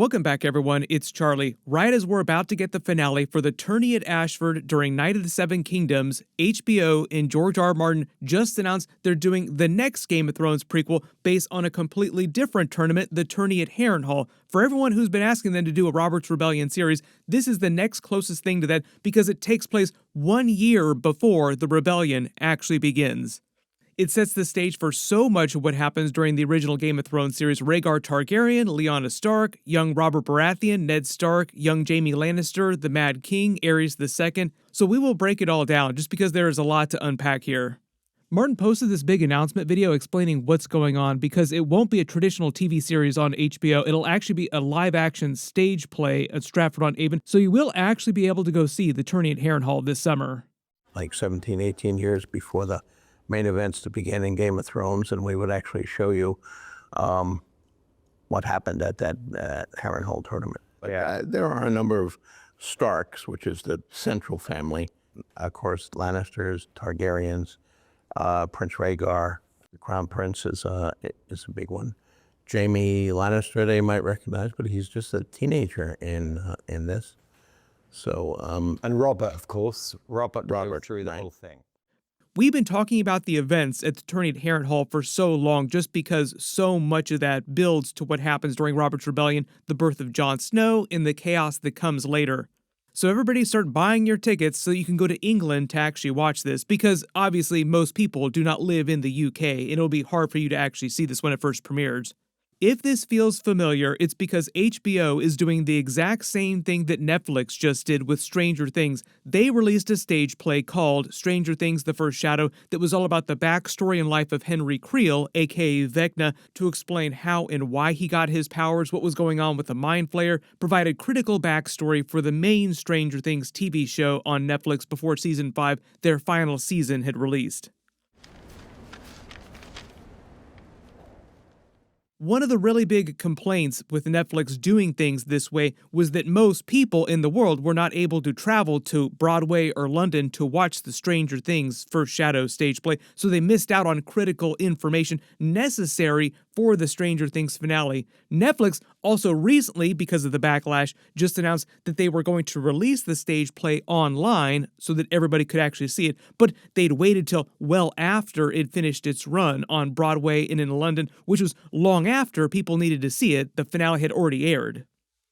Welcome back, everyone. It's Charlie. Right as we're about to get the finale for the tourney at Ashford during Night of the Seven Kingdoms, HBO and George R. R. Martin just announced they're doing the next Game of Thrones prequel based on a completely different tournament, the tourney at Harrenhal. For everyone who's been asking them to do a Robert's Rebellion series, this is the next closest thing to that because it takes place 1 year before the rebellion actually begins. It sets the stage for so much of what happens during the original Game of Thrones series: Rhaegar Targaryen, Lyanna Stark, young Robert Baratheon, Ned Stark, young Jaime Lannister, the Mad King, Aerys II. So we will break it all down just because there is a lot to unpack here. Martin posted this big announcement video explaining what's going on because it won't be a traditional TV series on HBO. It'll actually be a live-action stage play at Stratford-on-Avon, so you will actually be able to go see the tourney at Harrenhal this summer. Like 17, 18 years before the main events to begin in Game of Thrones, and we would actually show you what happened at that Harrenhal tournament. Yeah, there are a number of Starks, which is the central family. Of course, Lannisters, Targaryens, Prince Rhaegar, the Crown Prince is a big one. Jaime Lannister, they might recognize, but he's just a teenager in this. So and Robert, of course, Robert through the whole thing. We've been talking about the events at the tourney at Harrenhal for so long just because so much of that builds to what happens during Robert's Rebellion, the birth of Jon Snow, and the chaos that comes later. So everybody start buying your tickets so you can go to England to actually watch this, because obviously most people do not live in the UK, and it'll be hard for you to actually see this when it first premieres. If this feels familiar, it's because HBO is doing the exact same thing that Netflix just did with Stranger Things. They released a stage play called Stranger Things: The First Shadow that was all about the backstory and life of Henry Creel, aka Vecna, to explain how and why he got his powers, what was going on with the Mind Flayer, provided critical backstory for the main Stranger Things TV show on Netflix before Season 5, their final season, had released. One of the really big complaints with Netflix doing things this way was that most people in the world were not able to travel to Broadway or London to watch the Stranger Things First Shadow stage play, so they missed out on critical information necessary for the Stranger Things finale. Netflix also recently, because of the backlash, just announced that they were going to release the stage play online so that everybody could actually see it, but they'd waited till well after it finished its run on Broadway and in London, which was long after people needed to see it. The finale had already aired.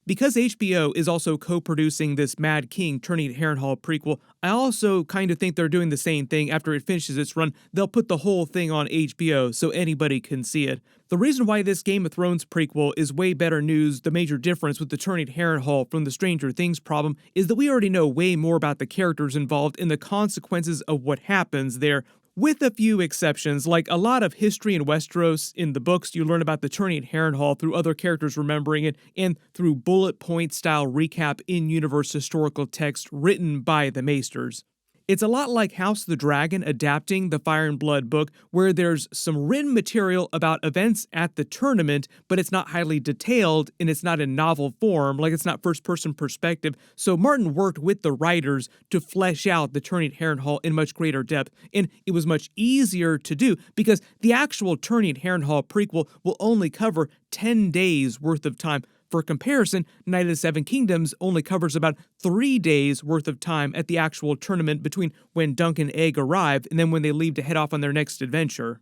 Because HBO is also co-producing this Mad King Tourney at Harrenhal prequel, I also kind of think they're doing the same thing. After it finishes its run, they'll put the whole thing on HBO so anybody can see it. The reason why this Game of Thrones prequel is way better news, the major difference with the Tourney at Harrenhal from the Stranger Things problem, is that we already know way more about the characters involved and the consequences of what happens there. With a few exceptions, like a lot of history in Westeros in the books, you learn about the tourney at Harrenhal through other characters remembering it and through bullet point style recap in-universe historical text written by the Maesters. It's a lot like House of the Dragon adapting the Fire and Blood book, where there's some written material about events at the tournament, but it's not highly detailed and it's not in novel form, like it's not first-person perspective. So Martin worked with the writers to flesh out the tourney at Harrenhal in much greater depth, and it was much easier to do because the actual tourney at Harrenhal prequel will only cover 10 days worth of time. For comparison, Night of the Seven Kingdoms only covers about 3 days worth of time at the actual tournament between when Duncan and Egg arrive and then when they leave to head off on their next adventure.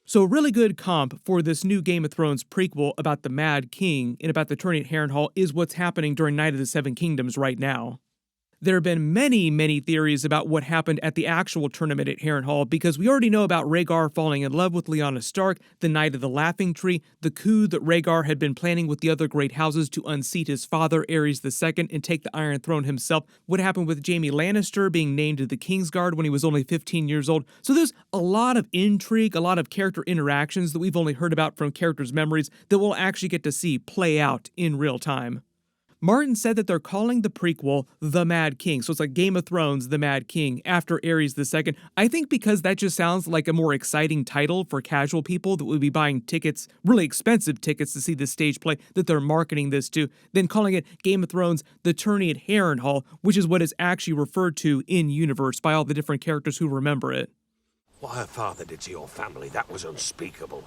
So a really good comp for this new Game of Thrones prequel about the Mad King and about the tourney at Harrenhal is what's happening during Night of the Seven Kingdoms right now. There have been many theories about what happened at the actual tournament at Harrenhal because we already know about Rhaegar falling in love with Lyanna Stark, the Night of the Laughing Tree, the coup that Rhaegar had been planning with the other great houses to unseat his father, Aerys II, and take the Iron Throne himself, what happened with Jaime Lannister being named to the Kingsguard when he was only 15 years old. So there's a lot of intrigue, a lot of character interactions that we've only heard about from characters' memories that we'll actually get to see play out in real time. Martin said that they're calling the prequel The Mad King, so it's like Game of Thrones, The Mad King, after Aerys II. I think because that just sounds like a more exciting title for casual people that would be buying tickets, really expensive tickets to see this stage play that they're marketing this to, than calling it Game of Thrones, The Tourney at Harrenhal, which is what is actually referred to in-universe by all the different characters who remember it. What her father did to your family, that was unspeakable.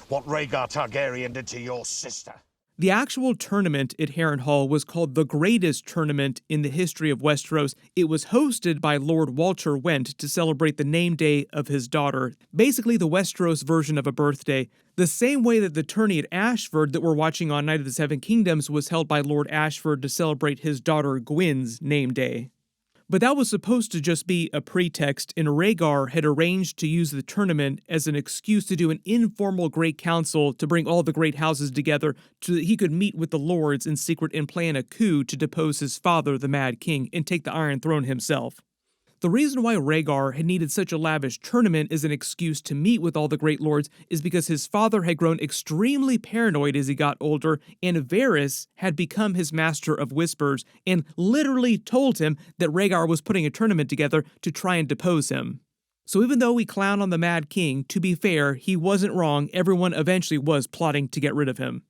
What Rhaegar Targaryen did to your sister. The actual tournament at Harrenhal was called the greatest tournament in the history of Westeros. It was hosted by Lord Walter Went to celebrate the name day of his daughter, basically the Westeros version of a birthday. The same way that the tourney at Ashford that we're watching on Night of the Seven Kingdoms was held by Lord Ashford to celebrate his daughter Gwyn's name day. But that was supposed to just be a pretext, and Rhaegar had arranged to use the tournament as an excuse to do an informal Great Council to bring all the great houses together so that he could meet with the lords in secret and plan a coup to depose his father, the Mad King, and take the Iron Throne himself. The reason why Rhaegar had needed such a lavish tournament as an excuse to meet with all the great lords is because his father had grown extremely paranoid as he got older, and Varys had become his master of whispers and literally told him that Rhaegar was putting a tournament together to try and depose him. So even though we clown on the Mad King, to be fair, he wasn't wrong. Everyone eventually was plotting to get rid of him.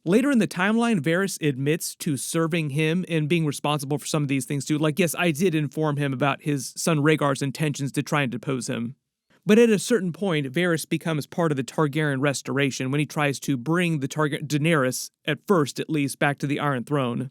Later in the timeline, Varys admits to serving him and being responsible for some of these things too. Like, yes, I did inform him about his son Rhaegar's intentions to try and depose him. But at a certain point, Varys becomes part of the Targaryen restoration when he tries to bring the Daenerys, at first at least, back to the Iron Throne.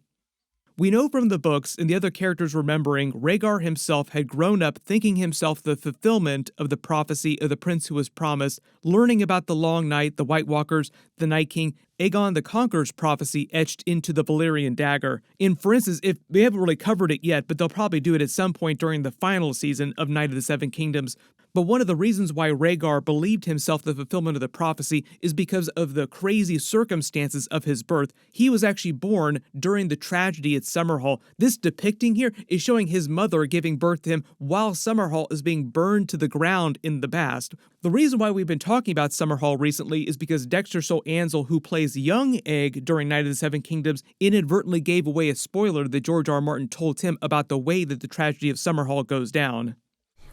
We know from the books, and the other characters remembering, Rhaegar himself had grown up thinking himself the fulfillment of the prophecy of the prince who was promised, learning about the Long Night, the White Walkers, the Night King, Aegon the Conqueror's prophecy etched into the Valyrian dagger. And for instance, if they haven't really covered it yet, but they'll probably do it at some point during the final season of Night of the Seven Kingdoms. But one of the reasons why Rhaegar believed himself the fulfillment of the prophecy is because of the crazy circumstances of his birth. He was actually born during the tragedy at Summerhall. This depicting here is showing his mother giving birth to him while Summerhall is being burned to the ground in the past. The reason why we've been talking about Summerhall recently is because Dexter Sol Ansel, who plays Young Egg during Night of the Seven Kingdoms, inadvertently gave away a spoiler that George R. R. Martin told him about the way that the tragedy of Summerhall goes down.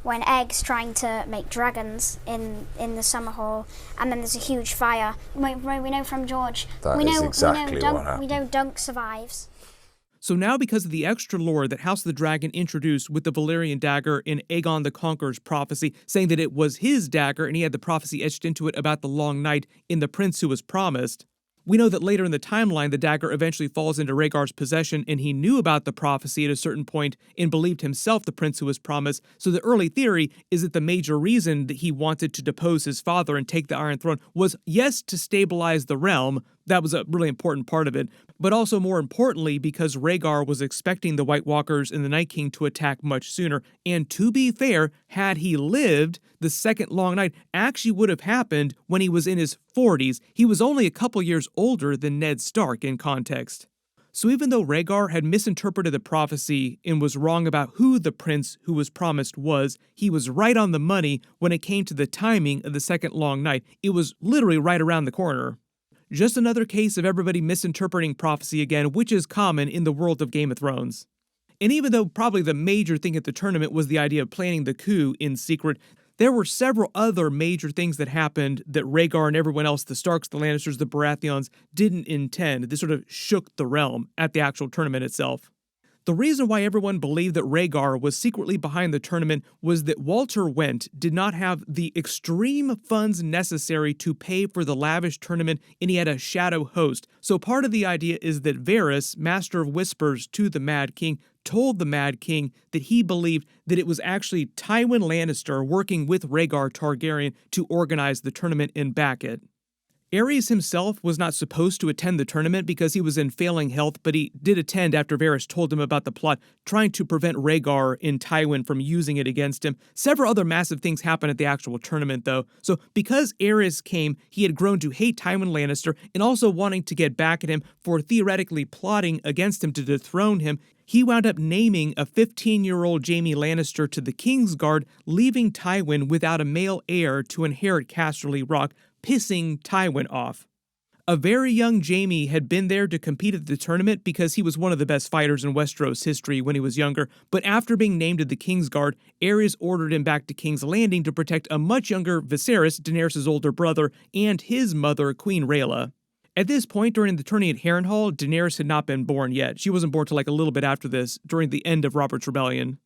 When Egg's trying to make dragons in the summer hall, and then there's a huge fire. We know from George. That is exactly what happened. We know Dunk survives. So now, because of the extra lore that House of the Dragon introduced with the Valyrian dagger in Aegon the Conqueror's prophecy, saying that it was his dagger and he had the prophecy etched into it about the Long Night in the prince who was promised, we know that later in the timeline, the dagger eventually falls into Rhaegar's possession, and he knew about the prophecy at a certain point and believed himself the prince who was promised. So the early theory is that the major reason that he wanted to depose his father and take the Iron Throne was, yes, to stabilize the realm. That was a really important part of it, but also more importantly because Rhaegar was expecting the White Walkers and the Night King to attack much sooner. And to be fair, had he lived, the second Long Night actually would have happened when he was in his 40s. He was only a couple years older than Ned Stark in context. So even though Rhaegar had misinterpreted the prophecy and was wrong about who the prince who was promised was, he was right on the money when it came to the timing of the second Long Night. It was literally right around the corner. Just another case of everybody misinterpreting prophecy again, which is common in the world of Game of Thrones. And even though probably the major thing at the tournament was the idea of planning the coup in secret, there were several other major things that happened that Rhaegar and everyone else, the Starks, the Lannisters, the Baratheons, didn't intend. This sort of shook the realm at the actual tournament itself. The reason why everyone believed that Rhaegar was secretly behind the tournament was that Walter Went did not have the extreme funds necessary to pay for the lavish tournament, and he had a shadow host. So part of the idea is that Varys, Master of Whispers to the Mad King, told the Mad King that he believed that it was actually Tywin Lannister working with Rhaegar Targaryen to organize the tournament and back it. Aerys himself was not supposed to attend the tournament because he was in failing health, but he did attend after Varys told him about the plot, trying to prevent Rhaegar and Tywin from using it against him. Several other massive things happened at the actual tournament, though. So because Aerys came, he had grown to hate Tywin Lannister and also wanting to get back at him for theoretically plotting against him to dethrone him. He wound up naming a 15-year-old Jaime Lannister to the Kingsguard, leaving Tywin without a male heir to inherit Casterly Rock, pissing Tywin off. A very young Jaime had been there to compete at the tournament because he was one of the best fighters in Westeros history when he was younger, but after being named to the Kingsguard, Aerys ordered him back to King's Landing to protect a much younger Viserys, Daenerys' older brother, and his mother, Queen Rhaella. At this point, during the tourney at Harrenhal, Daenerys had not been born yet. She wasn't born till like a little bit after this, during the end of Robert's Rebellion.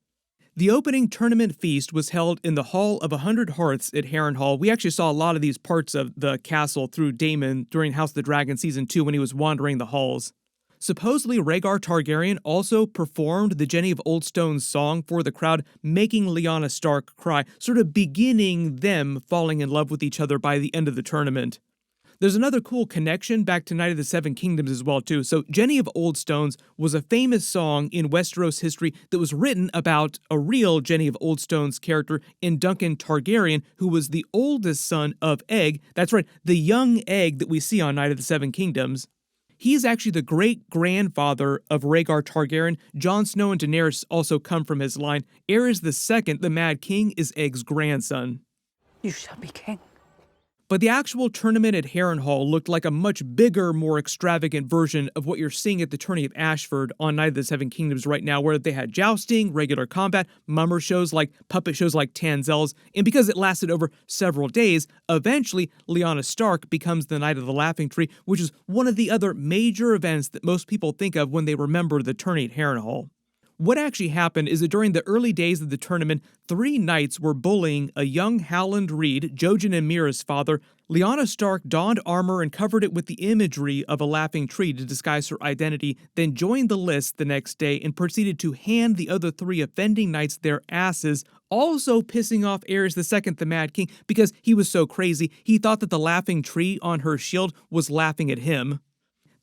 The opening tournament feast was held in the Hall of 100 Hearths at Harrenhal. We actually saw a lot of these parts of the castle through Daemon during House of the Dragon Season 2 when he was wandering the halls. Supposedly, Rhaegar Targaryen also performed the Jenny of Oldstone's song for the crowd, making Lyanna Stark cry, sort of beginning them falling in love with each other by the end of the tournament. There's another cool connection back to Night of the Seven Kingdoms as well, too. So Jenny of Oldstones was a famous song in Westeros history that was written about a real Jenny of Oldstones character in Duncan Targaryen, who was the oldest son of Egg. That's right, the young Egg that we see on Night of the Seven Kingdoms. He's actually the great-grandfather of Rhaegar Targaryen. Jon Snow and Daenerys also come from his line. Aerys II, the Mad King, is Egg's grandson. You shall be king. But the actual tournament at Harrenhal looked like a much bigger, more extravagant version of what you're seeing at the Tourney of Ashford on Night of the Seven Kingdoms right now, where they had jousting, regular combat, mummer shows like puppet shows like Tanzel's, and because it lasted over several days, eventually Lyanna Stark becomes the Knight of the Laughing Tree, which is one of the other major events that most people think of when they remember the tourney at Harrenhal. What actually happened is that during the early days of the tournament, 3 knights were bullying a young Howland Reed, Jojen and Mira's father. Lyanna Stark donned armor and covered it with the imagery of a laughing tree to disguise her identity, then joined the list the next day and proceeded to hand the other 3 offending knights their asses, also pissing off Aerys II, the Mad King, because he was so crazy, he thought that the laughing tree on her shield was laughing at him.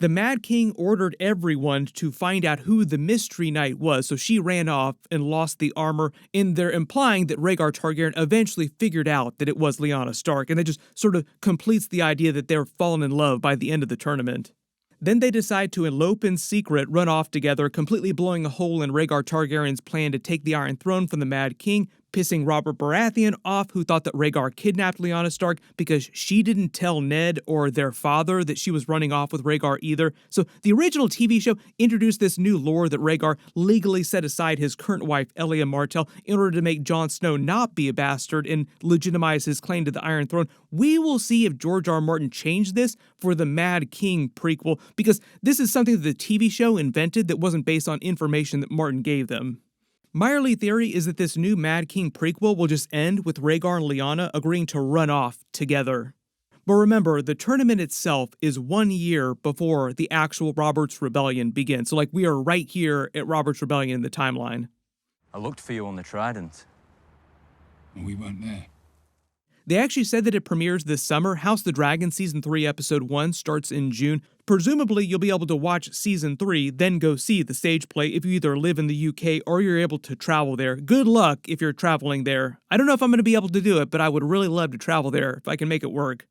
The Mad King ordered everyone to find out who the mystery knight was, so she ran off and lost the armor, and they're implying that Rhaegar Targaryen eventually figured out that it was Lyanna Stark, and that just sort of completes the idea that they're fallen in love by the end of the tournament. Then they decide to elope in secret, run off together, completely blowing a hole in Rhaegar Targaryen's plan to take the Iron Throne from the Mad King, pissing Robert Baratheon off, who thought that Rhaegar kidnapped Lyanna Stark because she didn't tell Ned or their father that she was running off with Rhaegar either. So the original TV show introduced this new lore that Rhaegar legally set aside his current wife, Elia Martell, in order to make Jon Snow not be a bastard and legitimize his claim to the Iron Throne. We will see if George R. R. Martin changed this for the Mad King prequel, because this is something that the TV show invented that wasn't based on information that Martin gave them. My early theory is that this new Mad King prequel will just end with Rhaegar and Lyanna agreeing to run off together. But remember, the tournament itself is 1 year before the actual Robert's Rebellion begins. So like we are right here at Robert's Rebellion in the timeline. I looked for you on the Trident. And we weren't there. They actually said that it premieres this summer. House of the Dragon Season 3 Episode 1 starts in June. Presumably, you'll be able to watch Season 3, then go see the stage play if you either live in the UK or you're able to travel there. Good luck if you're traveling there. I don't know if I'm going to be able to do it, but I would really love to travel there if I can make it work.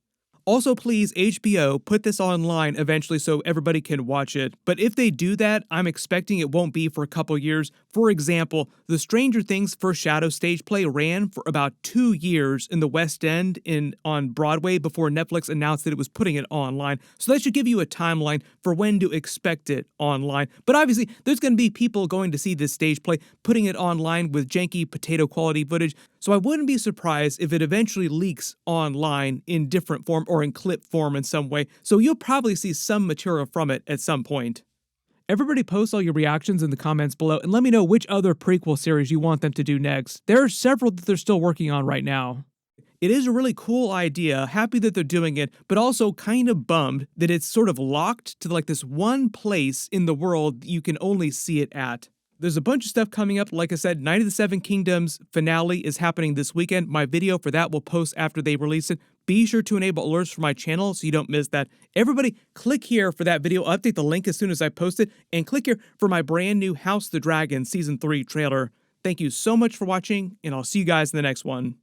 Also, please, HBO, put this online eventually so everybody can watch it. But if they do that, I'm expecting it won't be for a couple years. For example, the Stranger Things First Shadow stage play ran for about 2 years in the West End on Broadway before Netflix announced that it was putting it online. So that should give you a timeline for when to expect it online. But obviously, there's going to be people going to see this stage play, putting it online with janky potato quality footage. So I wouldn't be surprised if it eventually leaks online in different form or in clip form in some way, so you'll probably see some material from it at some point. Everybody post all your reactions in the comments below and let me know which other prequel series you want them to do next. There are several that they're still working on right now. It is a really cool idea, happy that they're doing it, but also kind of bummed that it's sort of locked to like this one place in the world you can only see it at. There's a bunch of stuff coming up. Like I said, Night of the Seven Kingdoms finale is happening this weekend. My video for that will post after they release it. Be sure to enable alerts for my channel so you don't miss that. Everybody, click here for that video. I'll update the link as soon as I post it. And click here for my brand new House of the Dragon Season 3 trailer. Thank you so much for watching, and I'll see you guys in the next one.